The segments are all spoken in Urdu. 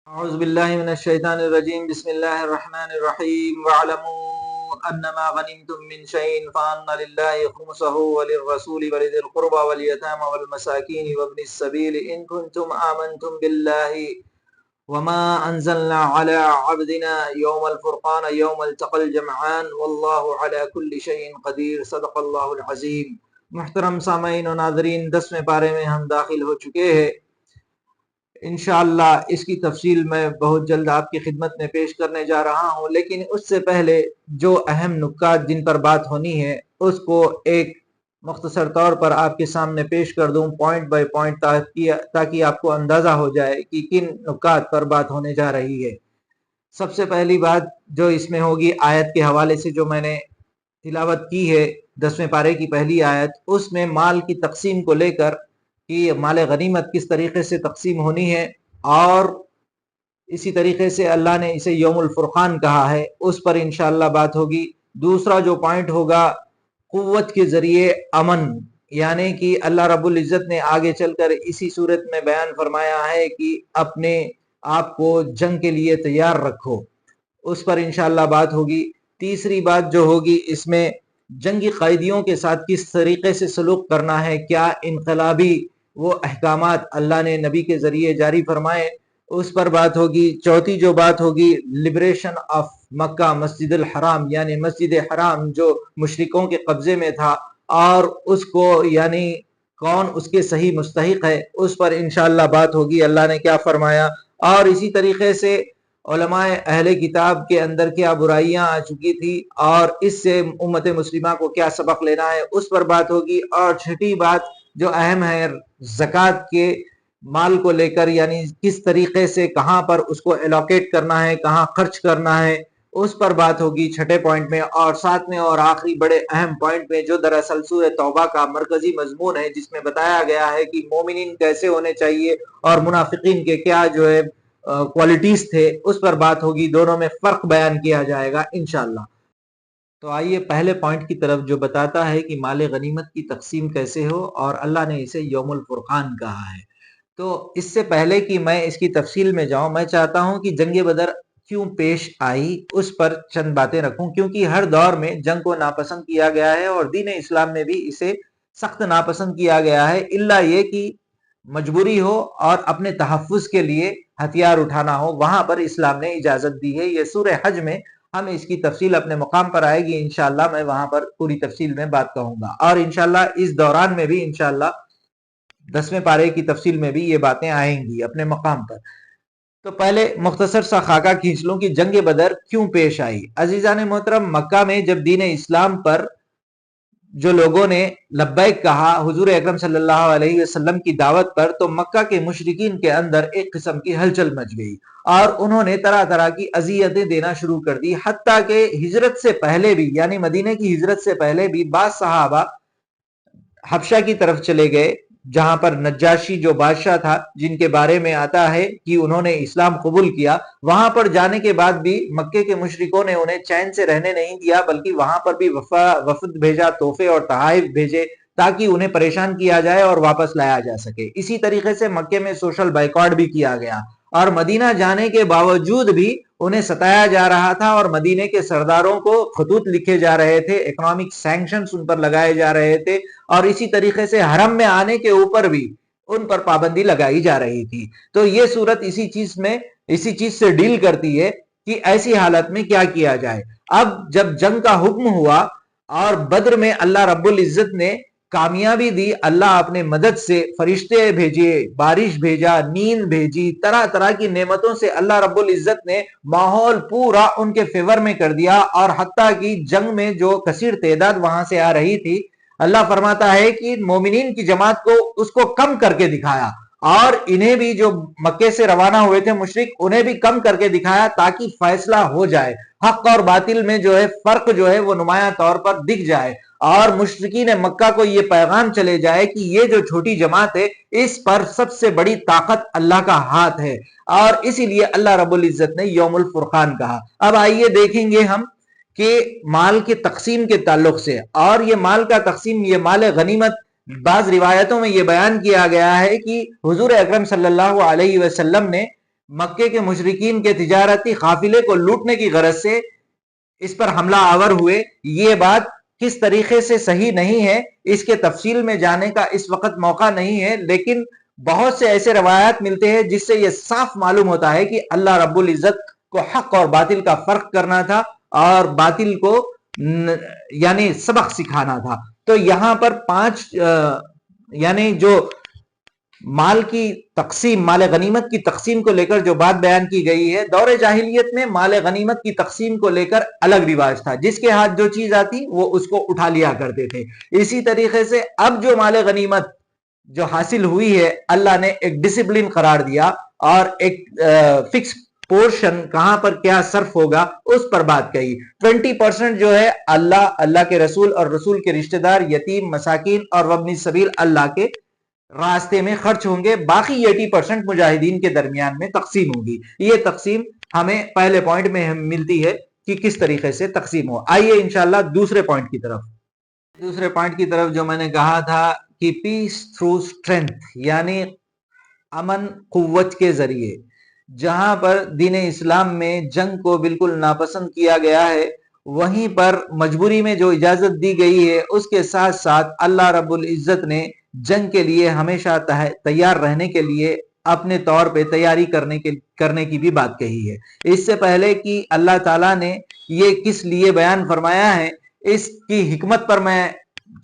أعوذ بالله من الشيطان الرجيم بسم الله الرحمن الرحيم واعلموا أنما غنمتم من شيء فأن لله خمسه وللرسول ولذي القربى واليتامى والمساكين وابن السبيل إن كنتم آمنتم بالله وما أنزلنا على عبدنا يوم الفرقان يوم التقى الجمعان والله على كل شيء قدير صدق الله العظيم۔ محترم سامعین و ناظرین، 10ویں پارے میں ہم داخل ہو چکے ہیں۔ انشاءاللہ اس کی تفصیل میں بہت جلد آپ کی خدمت میں پیش کرنے جا رہا ہوں، لیکن اس سے پہلے جو اہم نکات جن پر بات ہونی ہے اس کو ایک مختصر طور پر آپ کے سامنے پیش کر دوں، پوائنٹ بائی پوائنٹ، تاکہ آپ کو اندازہ ہو جائے کہ کن نکات پر بات ہونے جا رہی ہے۔ سب سے پہلی بات جو اس میں ہوگی، آیت کے حوالے سے جو میں نے تلاوت کی ہے 10ویں پارے کی پہلی آیت، اس میں مال کی تقسیم کو لے کر کہ مال غنیمت کس طریقے سے تقسیم ہونی ہے، اور اسی طریقے سے اللہ نے اسے یوم الفرقان کہا ہے، اس پر انشاءاللہ بات ہوگی۔ دوسرا جو پوائنٹ ہوگا، قوت کے ذریعے امن، یعنی کہ اللہ رب العزت نے آگے چل کر اسی صورت میں بیان فرمایا ہے کہ اپنے آپ کو جنگ کے لیے تیار رکھو، اس پر انشاءاللہ بات ہوگی۔ تیسری بات جو ہوگی، اس میں جنگی قیدیوں کے ساتھ کس طریقے سے سلوک کرنا ہے، کیا انقلابی وہ احکامات اللہ نے نبی کے ذریعے جاری فرمائے، اس پر بات ہوگی۔ چوتھی جو بات ہوگی، لبریشن آف مکہ، مسجد الحرام، یعنی مسجد حرام جو مشرکوں کے قبضے میں تھا، اور اس کو یعنی کون اس کے صحیح مستحق ہے، اس پر انشاءاللہ بات ہوگی، اللہ نے کیا فرمایا۔ اور اسی طریقے سے علماء اہل کتاب کے اندر کیا برائیاں آ چکی تھی، اور اس سے امت مسلمہ کو کیا سبق لینا ہے، اس پر بات ہوگی۔ اور چھٹی بات جو اہم ہے، زکوٰۃ کے مال کو لے کر، یعنی کس طریقے سے کہاں پر اس کو ایلوکیٹ کرنا ہے، کہاں خرچ کرنا ہے، اس پر بات ہوگی چھٹے پوائنٹ میں۔ اور ساتویں اور آخری بڑے اہم پوائنٹ میں، جو دراصل سورہ توبہ کا مرکزی مضمون ہے، جس میں بتایا گیا ہے کہ مومنین کیسے ہونے چاہیے اور منافقین کے کیا جو ہے کوالٹیز تھے، اس پر بات ہوگی۔ دونوں میں فرق بیان کیا جائے گا انشاءاللہ۔ تو آئیے پہلے پوائنٹ کی طرف، جو بتاتا ہے کہ مال غنیمت کی تقسیم کیسے ہو، اور اللہ نے اسے یوم الفرقان کہا ہے۔ تو اس سے پہلے کہ میں اس کی تفصیل میں جاؤں، میں چاہتا ہوں کہ جنگ بدر کیوں پیش آئی اس پر چند باتیں رکھوں، کیونکہ ہر دور میں جنگ کو ناپسند کیا گیا ہے، اور دین اسلام میں بھی اسے سخت ناپسند کیا گیا ہے، الا یہ کہ مجبوری ہو اور اپنے تحفظ کے لیے ہتھیار اٹھانا ہو، وہاں پر اسلام نے اجازت دی ہے۔ یہ سورہ حج میں ہم اس کی تفصیل اپنے مقام پر آئے گی، انشاءاللہ میں وہاں پر پوری تفصیل میں بات کہوں گا، اور انشاءاللہ اس دوران میں بھی انشاءاللہ 10ویں پارے کی تفصیل میں بھی یہ باتیں آئیں گی اپنے مقام پر۔ تو پہلے مختصر سا خاکہ کھینچ لوں کہ جنگ بدر کیوں پیش آئی۔ عزیزان محترم، مکہ میں جب دین اسلام پر جو لوگوں نے لبیک کہا حضور اکرم صلی اللہ علیہ وسلم کی دعوت پر، تو مکہ کے مشرکین کے اندر ایک قسم کی ہلچل مچ گئی، اور انہوں نے طرح طرح کی اذیتیں دینا شروع کر دی، حتیٰ کہ ہجرت سے پہلے بھی، یعنی مدینے کی ہجرت سے پہلے بھی بعض صحابہ حبشہ کی طرف چلے گئے، جہاں پر نجاشی جو بادشاہ تھا، جن کے بارے میں آتا ہے کہ انہوں نے اسلام قبول کیا، وہاں پر جانے کے بعد بھی مکے کے مشرکوں نے انہیں چین سے رہنے نہیں دیا، بلکہ وہاں پر بھی وفد بھیجا، تحفے اور تحائف بھیجے، تاکہ انہیں پریشان کیا جائے اور واپس لایا جا سکے۔ اسی طریقے سے مکے میں سوشل بائیکاٹ بھی کیا گیا، اور مدینہ جانے کے باوجود بھی انہیں ستایا جا رہا تھا، اور مدینے کے سرداروں کو خطوط لکھے جا رہے تھے، اکنامک سینکشنز ان پر لگائے جا رہے تھے، اور اسی طریقے سے حرم میں آنے کے اوپر بھی ان پر پابندی لگائی جا رہی تھی۔ تو یہ صورت اسی چیز سے ڈیل کرتی ہے کہ ایسی حالت میں کیا کیا جائے۔ اب جب جنگ کا حکم ہوا اور بدر میں اللہ رب العزت نے کامیابی دی، اللہ اپنے مدد سے فرشتے بھیجے، بارش بھیجا، نیند بھیجی، طرح طرح کی نعمتوں سے اللہ رب العزت نے ماحول پورا ان کے فیور میں کر دیا، اور حتیٰ کہ جنگ میں جو کثیر تعداد وہاں سے آ رہی تھی، اللہ فرماتا ہے کہ مومنین کی جماعت کو اس کو کم کر کے دکھایا، اور انہیں بھی جو مکے سے روانہ ہوئے تھے مشرک، انہیں بھی کم کر کے دکھایا، تاکہ فیصلہ ہو جائے، حق اور باطل میں جو ہے فرق جو ہے وہ نمایاں طور پر دکھ جائے، اور مشرکین مکہ کو یہ پیغام چلے جائے کہ یہ جو چھوٹی جماعت ہے، اس پر سب سے بڑی طاقت اللہ کا ہاتھ ہے، اور اسی لیے اللہ رب العزت نے یوم الفرقان کہا۔ اب آئیے دیکھیں گے ہم کہ مال کے تقسیم کے تعلق سے، اور یہ مال کا تقسیم، یہ مال غنیمت، بعض روایتوں میں یہ بیان کیا گیا ہے کہ حضور اکرم صلی اللہ علیہ وسلم نے مکے کے مشرکین کے تجارتی قافلے کو لوٹنے کی غرض سے اس پر حملہ آور ہوئے. یہ بات کس طریقے سے صحیح نہیں ہے اس کے تفصیل میں جانے کا اس وقت موقع نہیں ہے، لیکن بہت سے ایسے روایات ملتے ہیں جس سے یہ صاف معلوم ہوتا ہے کہ اللہ رب العزت کو حق اور باطل کا فرق کرنا تھا اور باطل کو یعنی سبق سکھانا تھا. تو یہاں پر 5 یعنی جو مال کی تقسیم، مال غنیمت کی تقسیم کو لے کر جو بات بیان کی گئی ہے، دور جاہلیت میں مال غنیمت کی تقسیم کو لے کر الگ رواج تھا، جس کے ہاتھ جو چیز آتی وہ اس کو اٹھا لیا کرتے تھے. اسی طریقے سے اب جو مال غنیمت جو حاصل ہوئی ہے، اللہ نے ایک ڈسپلن قرار دیا اور ایک فکس پورشن کہاں پر کیا صرف ہوگا اس پر بات کہی. 20% جو ہے اللہ کے رسول اور رسول کے رشتہ دار، یتیم، مساکین اور وابن السبیل اللہ کے راستے میں خرچ ہوں گے. باقی 80% مجاہدین کے درمیان میں تقسیم ہوگی. یہ تقسیم ہمیں پہلے پوائنٹ میں ملتی ہے کہ کس طریقے سے تقسیم ہو. آئیے انشاءاللہ دوسرے پوائنٹ کی طرف جو میں نے کہا تھا کہ پیس تھرو اسٹرینتھ، یعنی امن قوت کے ذریعے. جہاں پر دین اسلام میں جنگ کو بالکل ناپسند کیا گیا ہے، وہیں پر مجبوری میں جو اجازت دی گئی ہے، اس کے ساتھ ساتھ اللہ رب العزت نے جنگ کے لیے ہمیشہ تیار رہنے کے لیے اپنے طور پہ تیاری کرنے کی بھی بات کہی ہے. اس سے پہلے کہ اللہ تعالیٰ نے یہ کس لیے بیان فرمایا ہے، اس کی حکمت پر میں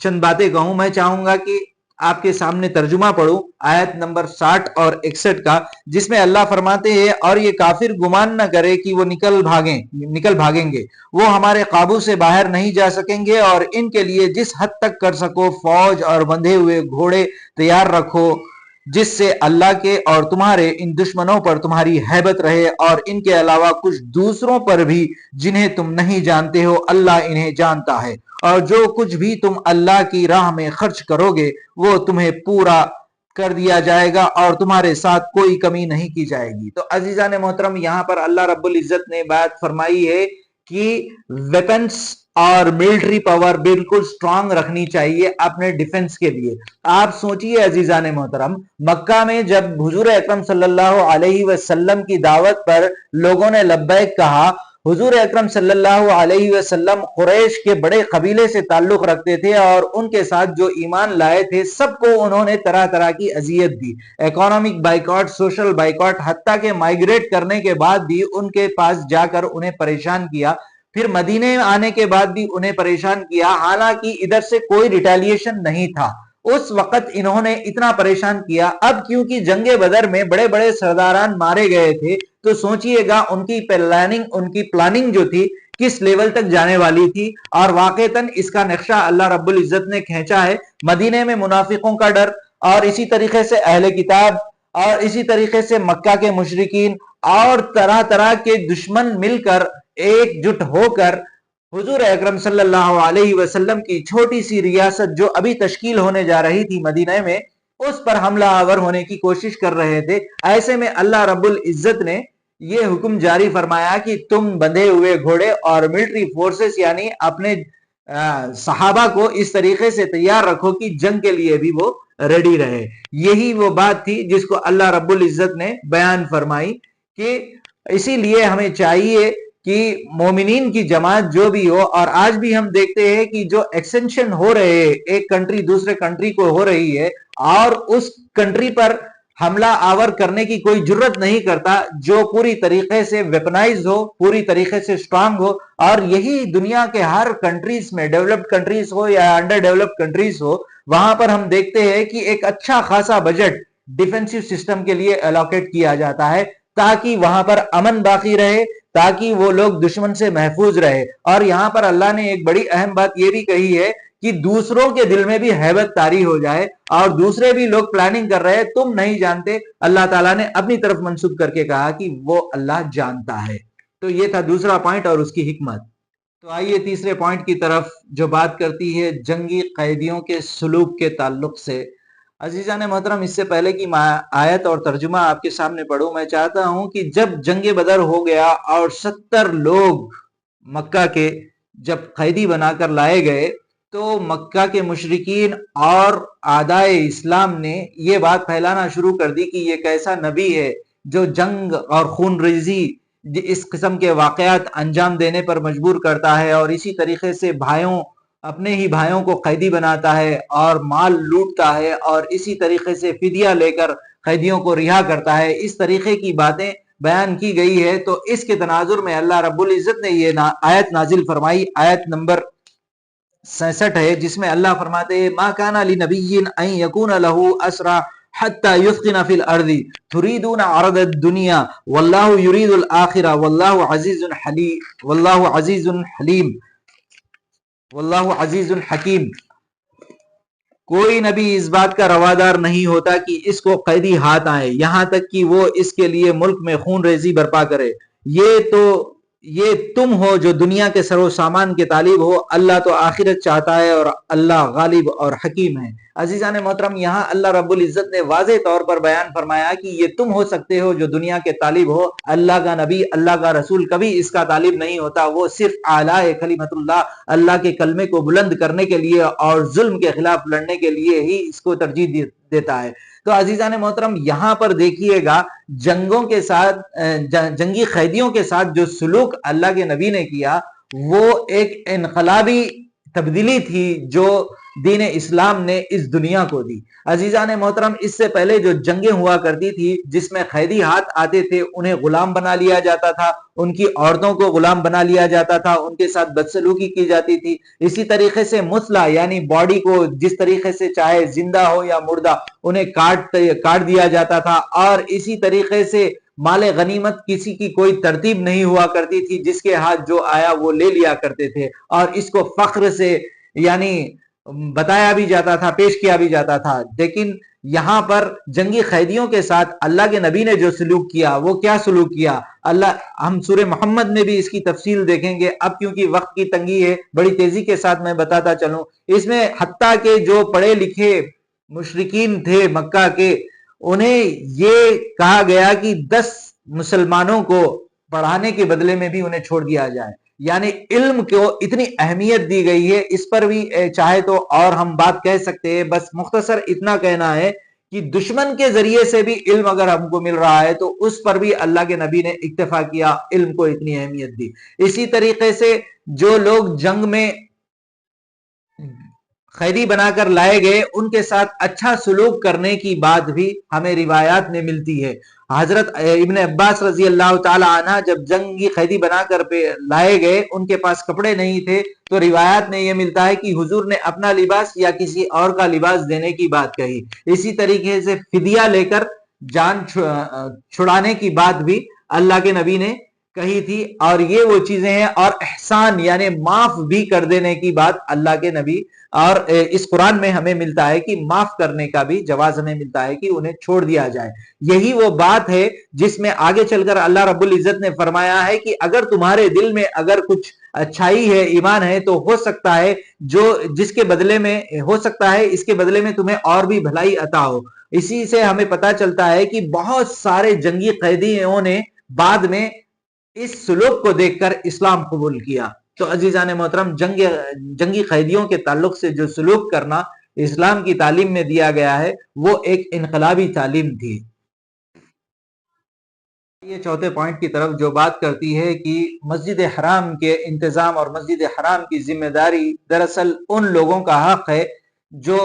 چند باتیں کہوں. میں چاہوں گا کہ آپ کے سامنے ترجمہ پڑھوں آیت نمبر 60 اور 61 کا، جس میں اللہ فرماتے ہیں، اور یہ کافر گمان نہ کرے کہ وہ نکل بھاگیں گے، وہ ہمارے قابو سے باہر نہیں جا سکیں گے، اور ان کے لیے جس حد تک کر سکو فوج اور بندھے ہوئے گھوڑے تیار رکھو، جس سے اللہ کے اور تمہارے ان دشمنوں پر تمہاری ہیبت رہے، اور ان کے علاوہ کچھ دوسروں پر بھی جنہیں تم نہیں جانتے ہو اللہ انہیں جانتا ہے، اور جو کچھ بھی تم اللہ کی راہ میں خرچ کرو گے وہ تمہیں پورا کر دیا جائے گا اور تمہارے ساتھ کوئی کمی نہیں کی جائے گی. تو عزیزان محترم، یہاں پر اللہ رب العزت نے بات فرمائی ہے کہ ویپنز اور ملٹری پاور بالکل سٹرونگ رکھنی چاہیے اپنے ڈیفنس کے لیے. آپ سوچئے عزیزان محترم، مکہ میں جب حضور اکرم صلی اللہ علیہ وسلم کی دعوت پر لوگوں نے لبیک کہا، حضور اکرم صلی اللہ علیہ وسلم قریش کے بڑے قبیلے سے تعلق رکھتے تھے، اور ان کے ساتھ جو ایمان لائے تھے سب کو انہوں نے طرح طرح کی اذیت دی، اکانومک بائیکاٹ، سوشل بائیکاٹ، حتیٰ کہ مائیگریٹ کرنے کے بعد بھی ان کے پاس جا کر انہیں پریشان کیا، پھر مدینے آنے کے بعد بھی انہیں پریشان کیا، حالانکہ ادھر سے کوئی ریٹیلیشن نہیں تھا. اس وقت انہوں نے اتنا پریشان کیا. اب کیونکہ جنگ بدر میں بڑے بڑے سرداران مارے گئے تھے، تو سوچئے گا ان کی پلاننگ جو تھی کس لیول تک جانے والی تھی، اور واقعتاً اس کا نقشہ اللہ رب العزت نے کھینچا ہے. مدینے میں منافقوں کا ڈر، اور اسی طریقے سے اہل کتاب، اور اسی طریقے سے مکہ کے مشرکین اور طرح طرح کے دشمن مل کر ایک جٹ ہو کر حضور اکرم صلی اللہ علیہ وسلم کی چھوٹی سی ریاست جو ابھی تشکیل ہونے جا رہی تھی مدینہ میں، اس پر حملہ آور ہونے کی کوشش کر رہے تھے. ایسے میں اللہ رب العزت نے یہ حکم جاری فرمایا کہ تم بندھے ہوئے گھوڑے اور ملٹری فورسز یعنی اپنے صحابہ کو اس طریقے سے تیار رکھو کہ جنگ کے لیے بھی وہ ریڈی رہے. یہی وہ بات تھی جس کو اللہ رب العزت نے بیان فرمائی کہ اسی لیے ہمیں چاہیے کہ مومنین کی جماعت جو بھی ہو، اور آج بھی ہم دیکھتے ہیں کہ جو ایکسٹینشن ہو رہے ہیں، ایک کنٹری دوسرے کنٹری کو ہو رہی ہے، اور اس کنٹری پر حملہ آور کرنے کی کوئی جرت نہیں کرتا جو پوری طریقے سے ویپنائز ہو، پوری طریقے سے سٹرونگ ہو. اور یہی دنیا کے ہر کنٹریز میں، ڈیولپڈ کنٹریز ہو یا انڈر ڈیولپڈ کنٹریز ہو، وہاں پر ہم دیکھتے ہیں کہ ایک اچھا خاصا بجٹ ڈیفنسو سسٹم کے لیے الوکیٹ کیا جاتا ہے، تاکہ وہاں پر امن باقی رہے، تاکہ وہ لوگ دشمن سے محفوظ رہے. اور یہاں پر اللہ نے ایک بڑی اہم بات یہ بھی کہی ہے کہ دوسروں کے دل میں بھی ہیبت طاری ہو جائے، اور دوسرے بھی لوگ پلاننگ کر رہے ہیں، تم نہیں جانتے، اللہ تعالیٰ نے اپنی طرف منسوب کر کے کہا کہ وہ اللہ جانتا ہے. تو یہ تھا دوسرا پوائنٹ اور اس کی حکمت. تو آئیے تیسرے پوائنٹ کی طرف جو بات کرتی ہے جنگی قیدیوں کے سلوک کے تعلق سے. عزیزان محترم، اس سے پہلے کہ میں آیت اور ترجمہ آپ کے سامنے پڑھوں، میں چاہتا ہوں کہ جب جنگ بدر ہو گیا اور 70 لوگ مکہ کے جب قیدی بنا کر لائے گئے، تو مکہ کے مشرکین اور اعدائے اسلام نے یہ بات پھیلانا شروع کر دی کہ یہ کیسا نبی ہے جو جنگ اور خون ریزی اس قسم کے واقعات انجام دینے پر مجبور کرتا ہے، اور اسی طریقے سے اپنے ہی بھائیوں کو قیدی بناتا ہے اور مال لوٹتا ہے، اور اسی طریقے سے فدیہ لے کر قیدیوں کو رہا کرتا ہے، اس طریقے کی باتیں بیان کی گئی ہے۔ تو اس کے تناظر میں اللہ رب العزت نے یہ آیت نازل فرمائی، آیت نمبر 66 ہے، جس میں اللہ فرماتے ہیں ما کان لنبی ان یکون له اسرا حتى يثقن في الارض تريدون عرض الدنيا والله يريد الاخره والله عزيز حليم والله عزيز حليم واللہ عزیز حکیم۔ کوئی نبی اس بات کا روادار نہیں ہوتا کہ اس کو قیدی ہاتھ آئے یہاں تک کہ وہ اس کے لیے ملک میں خون ریزی برپا کرے۔ یہ تم ہو جو دنیا کے سر و سامان کے طالب ہو، اللہ تو آخرت چاہتا ہے اور اللہ غالب اور حکیم ہے۔ عزیزان محترم، یہاں اللہ رب العزت نے واضح طور پر بیان فرمایا کہ یہ تم ہو سکتے ہو جو دنیا کے طالب ہو، اللہ کا نبی، اللہ کا رسول کبھی اس کا طالب نہیں ہوتا۔ وہ صرف اعلی کلمت اللہ کے کلمے کو بلند کرنے کے لیے اور ظلم کے خلاف لڑنے کے لیے ہی اس کو ترجیح دیتا ہے۔ تو عزیزان محترم، یہاں پر دیکھیے گا جنگوں کے ساتھ، جنگی قیدیوں کے ساتھ جو سلوک اللہ کے نبی نے کیا وہ ایک انقلابی تبدیلی تھی جو دین اسلام نے اس دنیا کو دی۔ عزیزان محترم، اس سے پہلے جو جنگیں ہوا کرتی تھی جس میں قیدی ہاتھ آتے تھے، انہیں غلام بنا لیا جاتا تھا، ان کی عورتوں کو غلام بنا لیا جاتا تھا، ان کے ساتھ بدسلوکی کی جاتی تھی۔ اسی طریقے سے مثلا یعنی باڈی کو جس طریقے سے چاہے زندہ ہو یا مردہ انہیں کاٹ دیا جاتا تھا، اور اسی طریقے سے مال غنیمت کسی کی کوئی ترتیب نہیں ہوا کرتی تھی، جس کے ہاتھ جو آیا وہ لے لیا کرتے تھے، اور اس کو فخر سے یعنی بتایا بھی جاتا تھا، پیش کیا بھی جاتا تھا۔ لیکن یہاں پر جنگی قیدیوں کے ساتھ اللہ کے نبی نے جو سلوک کیا وہ کیا سلوک کیا، ہم سورہ محمد میں بھی اس کی تفصیل دیکھیں گے۔ اب کیونکہ وقت کی تنگی ہے بڑی تیزی کے ساتھ میں بتاتا چلوں، اس میں حتیٰ کہ جو پڑھے لکھے مشرکین تھے مکہ کے، انہیں یہ کہا گیا کہ 10 مسلمانوں کو پڑھانے کے بدلے میں بھی انہیں چھوڑ دیا جائے، یعنی علم کو اتنی اہمیت دی گئی ہے۔ اس پر بھی چاہے تو اور ہم بات کہہ سکتے ہیں، بس مختصر اتنا کہنا ہے کہ دشمن کے ذریعے سے بھی علم اگر ہم کو مل رہا ہے تو اس پر بھی اللہ کے نبی نے اکتفا کیا، علم کو اتنی اہمیت دی۔ اسی طریقے سے جو لوگ جنگ میں قیدی بنا کر لائے گئے ان کے ساتھ اچھا سلوک کرنے کی بات بھی ہمیں روایات میں ملتی ہے۔ حضرت ابن عباس رضی اللہ تعالی عنہ جب جنگی قیدی بنا کر لائے گئے، ان کے پاس کپڑے نہیں تھے، تو روایات میں یہ ملتا ہے کہ حضور نے اپنا لباس یا کسی اور کا لباس دینے کی بات کہی۔ اسی طریقے سے فدیہ لے کر جان چھڑانے کی بات بھی اللہ کے نبی نے کہی تھی، اور یہ وہ چیزیں ہیں۔ اور احسان یعنی معاف بھی کر دینے کی بات اللہ کے نبی، اور اس قرآن میں ہمیں ملتا ہے کہ معاف کرنے کا بھی جواز ہمیں ملتا ہے کہ انہیں چھوڑ دیا جائے۔ یہی وہ بات ہے جس میں آگے چل کر اللہ رب العزت نے فرمایا ہے کہ اگر تمہارے دل میں اگر کچھ اچھائی ہے، ایمان ہے، تو ہو سکتا ہے جس کے بدلے میں ہو سکتا ہے اس کے بدلے میں تمہیں اور بھی بھلائی عطا ہو۔ اسی سے ہمیں پتا چلتا ہے کہ بہت سارے جنگی قیدیوں نے بعد میں اس سلوک کو دیکھ کر اسلام قبول کیا۔ تو عزیزان محترم، جنگی قیدیوں کے تعلق سے جو سلوک کرنا اسلام کی تعلیم میں دیا گیا ہے وہ ایک انقلابی تعلیم تھی۔ یہ چوتھے پوائنٹ کی طرف جو بات کرتی ہے کہ مسجد حرام کے انتظام اور مسجد حرام کی ذمہ داری دراصل ان لوگوں کا حق ہے جو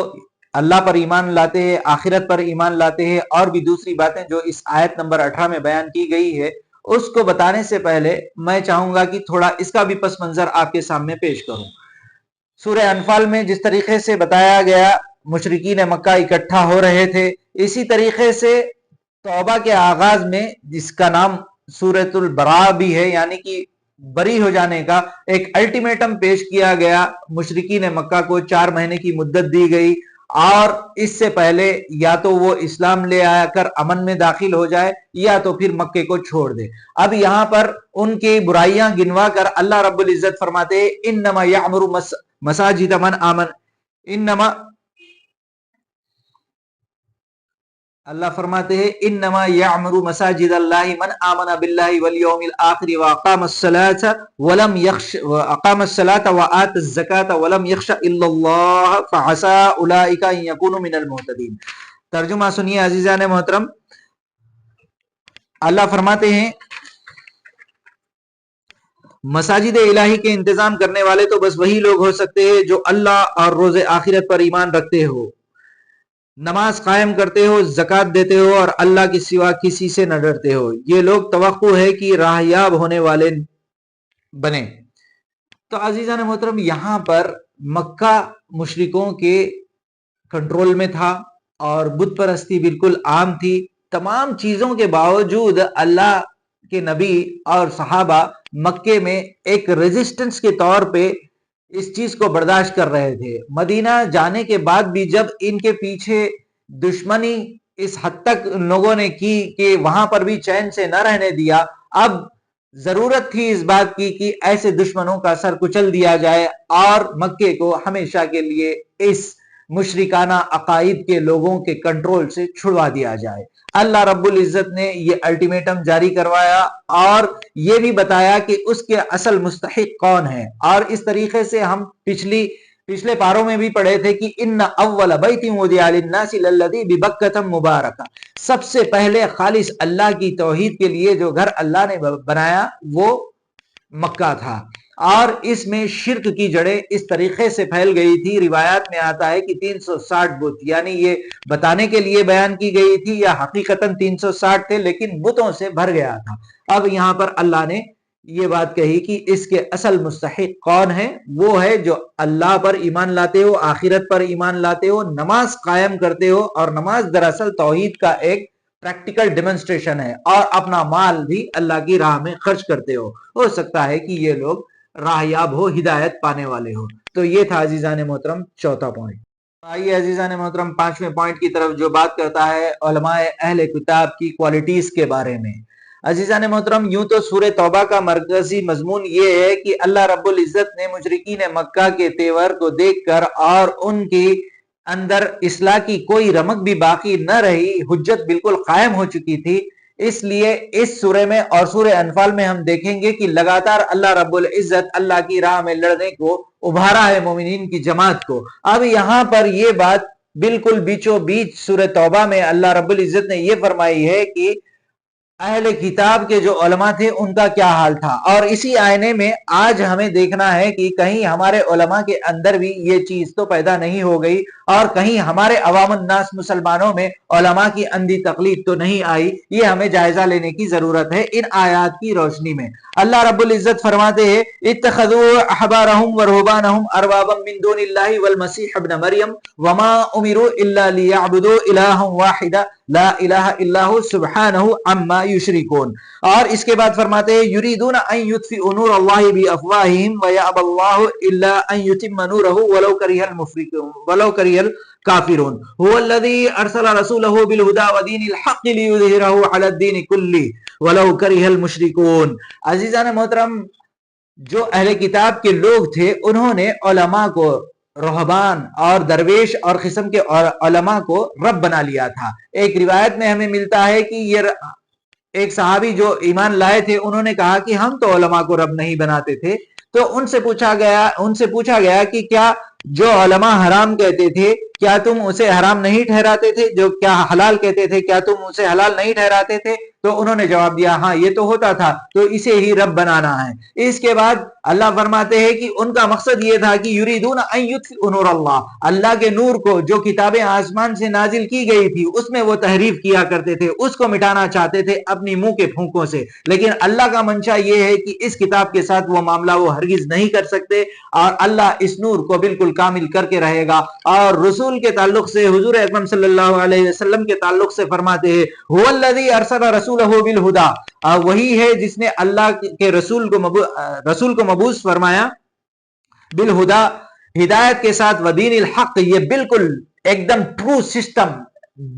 اللہ پر ایمان لاتے ہیں، آخرت پر ایمان لاتے ہیں، اور بھی دوسری باتیں جو اس آیت نمبر 18 میں بیان کی گئی ہے۔ اس کو بتانے سے پہلے میں چاہوں گا کہ تھوڑا اس کا بھی پس منظر آپ کے سامنے پیش کروں۔ سورہ انفال میں جس طریقے سے بتایا گیا مشرکین مکہ اکٹھا ہو رہے تھے، اسی طریقے سے توبہ کے آغاز میں جس کا نام سورۃ البراء بھی ہے، یعنی کہ بری ہو جانے کا ایک الٹیمیٹم پیش کیا گیا۔ مشرکین مکہ کو 4 مہینے کی مدت دی گئی، اور اس سے پہلے یا تو وہ اسلام لے آیا کر امن میں داخل ہو جائے یا تو پھر مکے کو چھوڑ دے۔ اب یہاں پر ان کی برائیاں گنوا کر اللہ رب العزت فرماتے ہیں انما یعمر مساجد من آمن، اللہ فرماتے ہیں انما یعمر مساجد اللہ من آمن باللہ والیوم الآخر واقام الصلاة وآت الزکاة ولم یخش الا اللہ فعسى اولئک ان یکونوا من المہتدین۔ ترجمہ سنیے عزیزان محترم، اللہ فرماتے ہیں مساجد الہی کے انتظام کرنے والے تو بس وہی لوگ ہو سکتے ہیں جو اللہ اور روز آخرت پر ایمان رکھتے ہو، نماز قائم کرتے ہو، زکوٰۃ دیتے ہو اور اللہ کے سوا کسی سے نہ ڈرتے ہو، یہ لوگ توقع ہے کہ راہیاب ہونے والے بنے۔ تو عزیزان محترم، یہاں پر مکہ مشرکوں کے کنٹرول میں تھا اور بت پرستی بالکل عام تھی۔ تمام چیزوں کے باوجود اللہ کے نبی اور صحابہ مکے میں ایک ریزسٹنس کے طور پہ اس چیز کو برداشت کر رہے تھے۔ مدینہ جانے کے بعد بھی جب ان کے پیچھے دشمنی اس حد تک لوگوں نے کی کہ وہاں پر بھی چین سے نہ رہنے دیا، اب ضرورت تھی اس بات کی کہ ایسے دشمنوں کا سر کچل دیا جائے اور مکے کو ہمیشہ کے لیے اس مشرکانہ عقائد کے لوگوں کے کنٹرول سے چھڑوا دیا جائے۔ اللہ رب العزت نے یہ الٹیمیٹم جاری کروایا اور یہ بھی بتایا کہ اس کے اصل مستحق کون ہے، اور اس طریقے سے ہم پچھلے پاروں میں بھی پڑھے تھے کہ ان اول بیت وضع للناس للذی ببکۃ مبارکہ، سب سے پہلے خالص اللہ کی توحید کے لیے جو گھر اللہ نے بنایا وہ مکہ تھا، اور اس میں شرک کی جڑیں اس طریقے سے پھیل گئی تھی۔ روایات میں آتا ہے کہ 360 بت، یعنی یہ بتانے کے لیے بیان کی گئی تھی یا حقیقتاً 360 تھے لیکن بتوں سے بھر گیا تھا۔ اب یہاں پر اللہ نے یہ بات کہی کہ اس کے اصل مستحق کون ہے، وہ ہے جو اللہ پر ایمان لاتے ہو، آخرت پر ایمان لاتے ہو، نماز قائم کرتے ہو، اور نماز دراصل توحید کا ایک پریکٹیکل ڈیمونسٹریشن ہے، اور اپنا مال بھی اللہ کی راہ میں خرچ کرتے ہو سکتا ہے کہ یہ لوگ راہیاب ہو، ہدایت پانے والے ہو۔ تو یہ تھا عزیزان محترم چوتھا پوائنٹ۔ آئیے عزیزان محترم پانچویں پوائنٹ کی طرف، جو بات کرتا ہے علماء اہل کتاب کی کوالٹیز کے بارے میں۔ عزیزان محترم، یوں تو سورہ توبہ کا مرکزی مضمون یہ ہے کہ اللہ رب العزت نے مشرکین مکہ کے تیور کو دیکھ کر اور ان کی اندر اصلاح کی کوئی رمق بھی باقی نہ رہی، حجت بالکل قائم ہو چکی تھی، اس لیے اس سورہ میں اور سورہ انفال میں ہم دیکھیں گے کہ لگاتار اللہ رب العزت اللہ کی راہ میں لڑنے کو ابھارا ہے مومنین کی جماعت کو۔ اب یہاں پر یہ بات بالکل بیچو بیچ سورہ توبہ میں اللہ رب العزت نے یہ فرمائی ہے کہ اہل کتاب کے جو علماء تھے ان کا کیا حال تھا، اور اسی آئینے میں آج ہمیں دیکھنا ہے کہ کہیں ہمارے علماء کے اندر بھی یہ چیز تو پیدا نہیں ہو گئی، اور کہیں ہمارے عوام الناس مسلمانوں میں علماء کی اندھی تقلید تو نہیں آئی۔ یہ ہمیں جائزہ لینے کی ضرورت ہے ان آیات کی روشنی میں۔ اللہ رب العزت فرماتے ہیں اتخذوا احبارهم ورهبانهم اربابا من دون الله والمسيح ابن مريم وما امروا الا ليعبدوا الها واحدا لا الہ الا ہو سبحانہ عما یشرکون۔ اور اس کے بعد فرماتے ہیں یریدون ان یطفئوا نور اللہ بافواہہم ویأبی اللہ الا ان یتم نورہ ولو کرہ الکافرون هو الذی ارسل رسولہ بالہدی ودین الحق لیظہرہ علی الدین کلہ ولو کرہ المشرکون۔ عزیزان محترم، جو اہل کتاب کے لوگ تھے انہوں نے علماء کو، رہبان اور درویش اور قسم کے علماء کو رب بنا لیا تھا۔ ایک روایت میں ہمیں ملتا ہے کہ یہ ایک صحابی جو ایمان لائے تھے انہوں نے کہا کہ ہم تو علماء کو رب نہیں بناتے تھے، تو ان سے پوچھا گیا کہ کیا جو علماء حرام کہتے تھے کیا تم اسے حرام نہیں ٹھہراتے تھے، جو کیا حلال کہتے تھے کیا تم اسے حلال نہیں ٹھہراتے تھے؟ تو انہوں نے جواب دیا ہاں یہ تو ہوتا تھا، تو اسے ہی رب بنانا ہے۔ اس کے بعد اللہ فرماتے ہیں کہ ان کا مقصد یہ تھا کہ یریدون ان یطفئوا نور اللہ، اللہ کے نور کو جو کتابیں آسمان سے نازل کی گئی تھی اس میں وہ تحریف کیا کرتے تھے، اس کو مٹانا چاہتے تھے اپنی منہ کے پھونکوں سے، لیکن اللہ کا منشا یہ ہے کہ اس کتاب کے ساتھ وہ معاملہ وہ ہرگز نہیں کر سکتے، اور اللہ اس نور کو بالکل کامل کر کے رہے گا۔ اور رسول کے تعلق سے حضور اکرم صلی اللہ علیہ وسلم کے تعلق سے فرماتے ہیں هو الذی ارسل رسولہ بالہدی، وہی ہے جس نے اللہ کے رسول کو مبعوث فرمایا بالہدی، ہدایت کے ساتھ، ودین الحق، یہ بالکل ایک دم ٹرو سسٹم،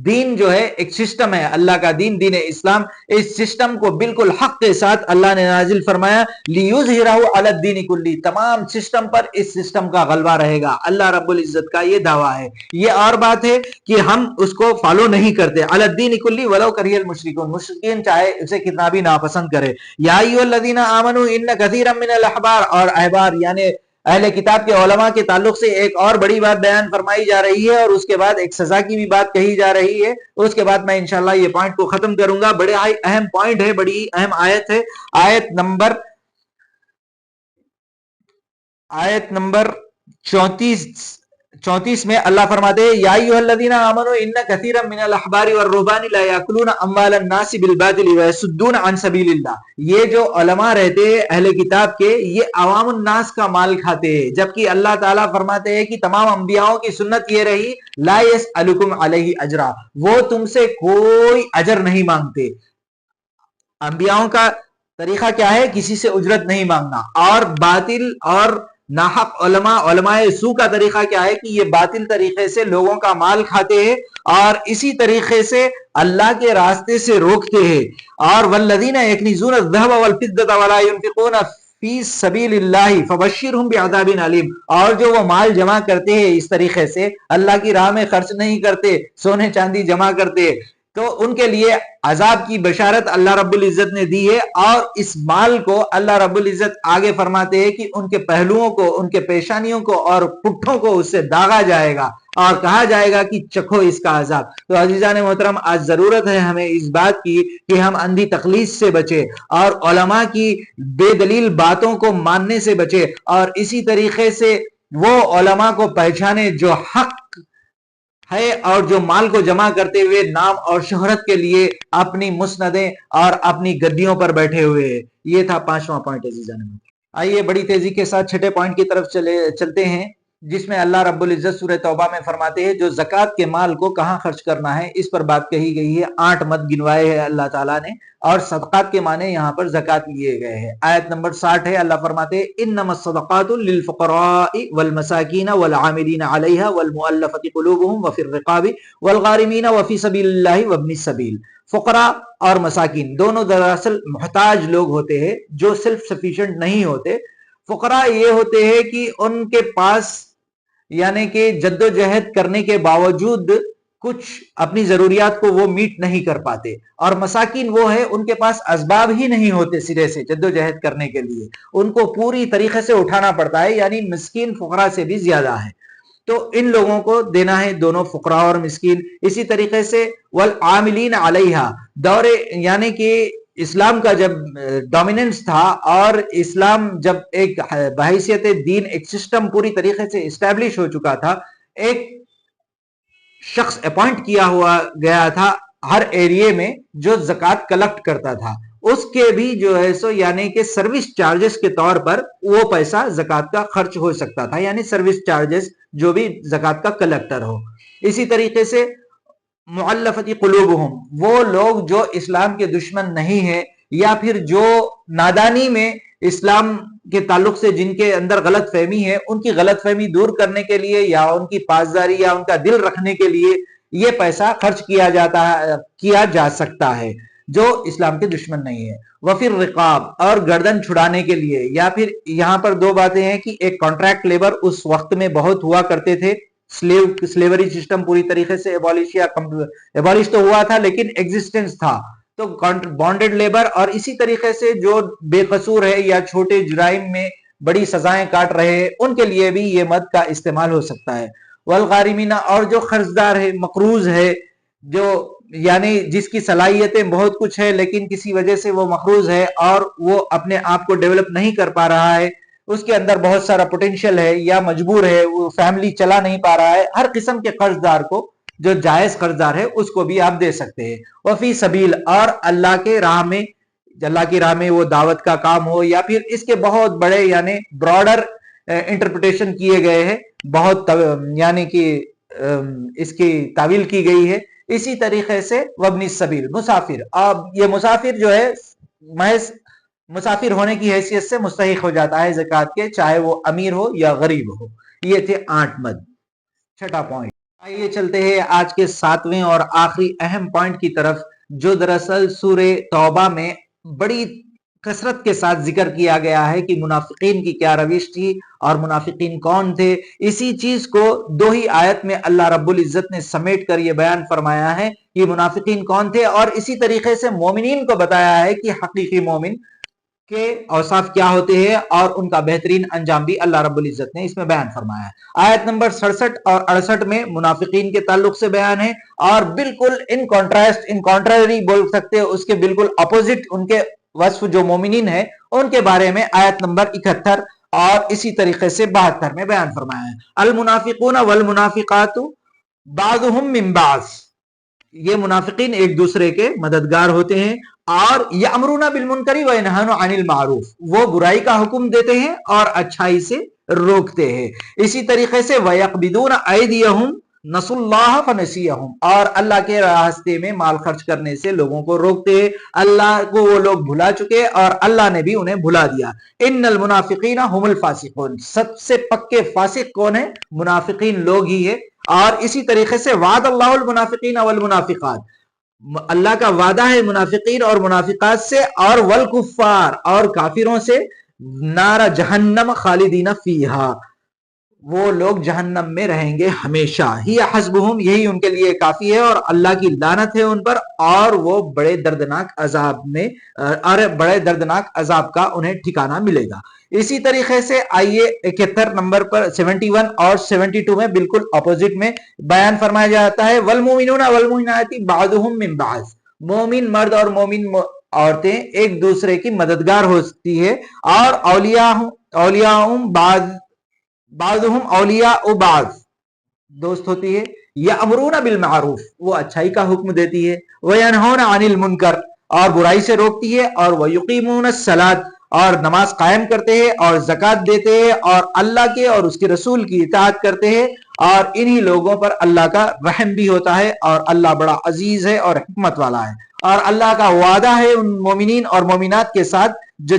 دین جو ہے ایک سسٹم ہے اللہ کا دین، دین اسلام، اس سسٹم کو بالکل حق کے ساتھ اللہ نے نازل فرمایا لیظہرہ علی الدین کلہ، تمام سسٹم پر اس سسٹم کا غلبہ رہے گا۔ اللہ رب العزت کا یہ دعویٰ ہے۔ یہ اور بات ہے کہ ہم اس کو فالو نہیں کرتے، علی الدین کلہ ولو کرہ المشرکون، مشرکین چاہے اسے کتنا بھی ناپسند کرے۔ یا ایھا الذین آمنوا ان کثیرا من الاحبار، اور احبار یعنی اہل کتاب کے علماء کے تعلق سے ایک اور بڑی بات بیان فرمائی جا رہی ہے اور اس کے بعد ایک سزا کی بھی بات کہی جا رہی ہے. اس کے بعد میں انشاءاللہ یہ پوائنٹ کو ختم کروں گا. بڑے اہم پوائنٹ ہے, بڑی اہم آیت ہے. آیت نمبر 34 میں اللہ فرماتے ہیں یا ایھا الذین آمنوا ان کثیرا من الاحبار والرهبان لا یاکلون اموال الناس بالباطل ویصدون عن سبیل اللہ. یہ جو علماء رہتے ہیں اہل کتاب کے, یہ عوام الناس کا مال کھاتے ہیں, جبکہ اللہ تعالیٰ فرماتے ہیں کہ تمام انبیاءوں کی سنت یہ رہی لا یسألکم علیہ اجرا, وہ تم سے کوئی اجر نہیں مانگتے. انبیاءوں کا طریقہ کیا ہے؟ کسی سے اجرت نہیں مانگنا. اور باطل اور ناحق علماء سو کا طریقہ کیا ہے کہ یہ باطل طریقے سے لوگوں کا مال کھاتے ہیں اور اسی طریقے سے اللہ کے راستے سے روکتے ہیں. اور والذین یکنزون الذهب والفضة ولا ينفقون فی سبیل اللہ فبشرہم بعذاب علیم. اور جو وہ مال جمع کرتے ہیں اس طریقے سے, اللہ کی راہ میں خرچ نہیں کرتے, سونے چاندی جمع کرتے, تو ان کے لیے عذاب کی بشارت اللہ رب العزت نے دی ہے. اور اس مال کو اللہ رب العزت آگے فرماتے ہیں کہ ان کے پہلوؤں کو, ان کے پیشانیوں کو اور پٹھوں کو اس سے داغا جائے گا اور کہا جائے گا کہ چکھو اس کا عذاب. تو عزیزان محترم, آج ضرورت ہے ہمیں اس بات کی کہ ہم اندھی تقلید سے بچے اور علماء کی بے دلیل باتوں کو ماننے سے بچے, اور اسی طریقے سے وہ علماء کو پہچانے جو حق ہے اور جو مال کو جمع کرتے ہوئے نام اور شہرت کے لیے اپنی مسندیں اور اپنی گدیوں پر بیٹھے ہوئے. یہ تھا 5واں پوائنٹ. عزیزان, آئیے بڑی تیزی کے ساتھ 6ٹھے پوائنٹ کی طرف چلتے ہیں, جس میں اللہ رب العزت سورہ توبہ میں فرماتے ہیں جو زکوٰۃ کے مال کو کہاں خرچ کرنا ہے اس پر بات کہی گئی ہے. 8 مد گنوائے ہیں اللہ تعالیٰ نے, اور صدقات کے معنی یہاں پر زکوٰۃ لیے گئے ہیں. آیت نمبر 60 ہے, اللہ فرماتے ہیں انما الصدقات للفقراء والمساکین والعاملین علیہا والمؤلفۃ قلوبہم وفی الرقاب والغارمین وفی سبیل اللہ وابن السبیل. فقراء اور مساکین دونوں دراصل محتاج لوگ ہوتے ہیں جو سیلف سفیشینٹ نہیں ہوتے. فقراء یہ ہوتے ہیں کہ ان کے پاس یعنی کہ جد و جہد کرنے کے باوجود کچھ اپنی ضروریات کو وہ میٹ نہیں کر پاتے, اور مساکین وہ ہے ان کے پاس اسباب ہی نہیں ہوتے سرے سے جد و جہد کرنے کے لیے, ان کو پوری طریقے سے اٹھانا پڑتا ہے, یعنی مسکین فقراء سے بھی زیادہ ہے. تو ان لوگوں کو دینا ہے, دونوں فقراء اور مسکین. اسی طریقے سے والعاملین علیہا, دور یعنی کہ اسلام کا جب ڈومیننس تھا اور اسلام جب ایک بحیثیت دین ایک سسٹم پوری طریقے سے اسٹیبلش ہو چکا تھا, ایک شخص اپوائنٹ کیا ہوا گیا تھا ہر ایریے میں جو زکوٰۃ کلیکٹ کرتا تھا. اس کے بھی جو ہے سو یعنی کہ سروس چارجز کے طور پر وہ پیسہ زکوٰۃ کا خرچ ہو سکتا تھا, یعنی سروس چارجز جو بھی زکوٰۃ کا کلیکٹر ہو. اسی طریقے سے مؤلفۃ قلوبہم, وہ لوگ جو اسلام کے دشمن نہیں ہیں یا پھر جو نادانی میں اسلام کے تعلق سے جن کے اندر غلط فہمی ہے, ان کی غلط فہمی دور کرنے کے لیے یا ان کی پاسداری یا ان کا دل رکھنے کے لیے یہ پیسہ خرچ کیا جا سکتا ہے جو اسلام کے دشمن نہیں ہے. وفی الرقاب, اور گردن چھڑانے کے لیے, یا پھر یہاں پر 2 باتیں ہیں کہ ایک کانٹریکٹ لیبر اس وقت میں بہت ہوا کرتے تھے, سلیوری سسٹم پوری طریقے سے ایبالش تو ہوا تھا لیکن ایگزسٹنس تھا, تو بانڈڈ لیبر, اور اسی طریقے سے جو بے قصور ہے یا چھوٹے جرائم میں بڑی سزائیں کاٹ رہے ہیں ان کے لیے بھی یہ مد کا استعمال ہو سکتا ہے. والغارمین, اور جو قرضدار ہے, مقروض ہے, جو یعنی جس کی صلاحیتیں بہت کچھ ہے لیکن کسی وجہ سے وہ مقروض ہے اور وہ اپنے آپ کو ڈیولپ نہیں کر پا رہا ہے, اس کے اندر بہت سارا پوٹینشیل ہے یا مجبور ہے, وہ فیملی چلا نہیں پا رہا ہے, ہر قسم کے قرضدار کو جو جائز قرضدار ہے اس کو بھی آپ دے سکتے ہیں. وفی سبیل, اور اللہ کی راہ میں وہ دعوت کا کام ہو یا پھر اس کے بہت بڑے یعنی براڈر انٹرپریٹیشن کیے گئے ہیں, بہت یعنی کہ اس کی تعویل کی گئی ہے. اسی طریقے سے وابن السبیل, مسافر, اب یہ مسافر جو ہے محض مسافر ہونے کی حیثیت سے مستحق ہو جاتا ہے زکوٰۃ کے, چاہے وہ امیر ہو یا غریب ہو. یہ تھے 8 مد. 6ٹھا پوائنٹ. آئیے چلتے ہیں آج کے 7ویں اور آخری اہم پوائنٹ کی طرف, جو دراصل سورہ توبہ میں بڑی کثرت کے ساتھ ذکر کیا گیا ہے کہ منافقین کی کیا روش تھی اور منافقین کون تھے. اسی چیز کو 2 ہی آیت میں اللہ رب العزت نے سمیٹ کر یہ بیان فرمایا ہے کہ منافقین کون تھے, اور اسی طریقے سے مومنین کو بتایا ہے کہ حقیقی مومن کے اوصاف کیا ہوتے ہیں اور ان کا بہترین انجام بھی اللہ رب العزت نے اس میں بیان فرمایا ہے۔ آیت نمبر 67 اور 68 میں منافقین کے تعلق سے بیان ہے، اور بالکل ان کانٹراسٹ، ان کانٹرری بول سکتے ہیں، اس کے بالکل اپوزٹ ان کے وصف جو مومنین ہیں ان کے بارے میں آیت نمبر 71 اور اسی طریقے سے 72 میں بیان فرمایا ہے۔ المنافقون والمنافقات بعضهم من بعض، یہ منافقین ایک دوسرے کے مددگار ہوتے ہیں، اور یامرون بالمنکر وینہون عن المعروف، وہ برائی کا حکم دیتے ہیں اور اچھائی سے روکتے ہیں۔ اسی طریقے سے ویقبضون ایدیہم نسوا اللہ فنسیہم، اور اللہ کے راستے میں مال خرچ کرنے سے لوگوں کو روکتے ہیں، اللہ کو وہ لوگ بھلا چکے اور اللہ نے بھی انہیں بھلا دیا۔ ان المنافقین هم الفاسقون، سب سے پکے فاسق کون ہیں؟ منافقین لوگ ہی ہے۔ اور اسی طریقے سے وعد اللہ المنافقین والمنافقات، اللہ کا وعدہ ہے منافقین اور منافقات سے، اور والکفار، اور کافروں سے، نار جہنم خالدین فیہا، وہ لوگ جہنم میں رہیں گے ہمیشہ، ہی حسبہم، یہی ان کے لیے کافی ہے، اور اللہ کی لعنت ہے ان پر، اور وہ بڑے دردناک عذاب میں، اور بڑے دردناک عذاب کا انہیں ٹھکانہ ملے گا۔ اسی طریقے سے آئیے 71 نمبر پر 71 اور 72 میں بالکل اپوزٹ میں بیان فرمایا جاتا ہے، والمؤمنون والمؤمنات بعضهم من بعض، مومن مرد اور مومن عورتیں ایک دوسرے کی مددگار ہوتی ہے، اور اولیاء بعضهم اولیاء بعض، دوست ہوتی ہے، یامرون بالمعروف، وہ اچھائی کا حکم دیتی ہے، وینہون عن المنکر، اور برائی سے روکتی ہے، اور ویقیمون الصلاۃ، اور نماز قائم کرتے ہیں اور زکوٰۃ دیتے ہیں اور اللہ کے اور اس کے رسول کی اطاعت کرتے ہیں، اور انہی لوگوں پر اللہ کا رحم بھی ہوتا ہے، اور اللہ بڑا عزیز ہے اور حکمت والا ہے۔ اور اللہ کا وعدہ ہے ان مومنین اور مومنات کے ساتھ، جو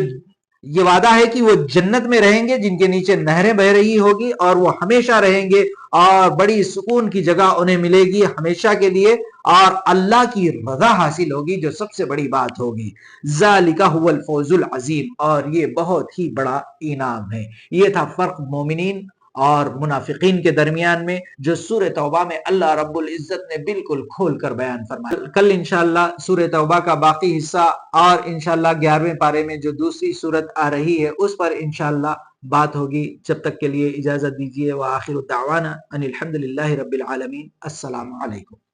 یہ وعدہ ہے کہ وہ جنت میں رہیں گے جن کے نیچے نہریں بہ رہی ہوگی، اور وہ ہمیشہ رہیں گے، اور بڑی سکون کی جگہ انہیں ملے گی ہمیشہ کے لیے، اور اللہ کی رضا حاصل ہوگی جو سب سے بڑی بات ہوگی۔ ذالک هو الفوز العظیم، اور یہ بہت ہی بڑا انعام ہے۔ یہ تھا فرق مومنین اور منافقین کے درمیان میں، جو سورہ توبہ میں اللہ رب العزت نے بالکل کھول کر بیان فرمایا۔ کل انشاءاللہ سورہ توبہ کا باقی حصہ، اور انشاءاللہ 11ویں پارے میں جو دوسری سورت آ رہی ہے اس پر انشاءاللہ بات ہوگی۔ جب تک کے لیے اجازت دیجیے، وآخر دعوانا ان الحمدللہ رب العالمین۔ السلام علیکم۔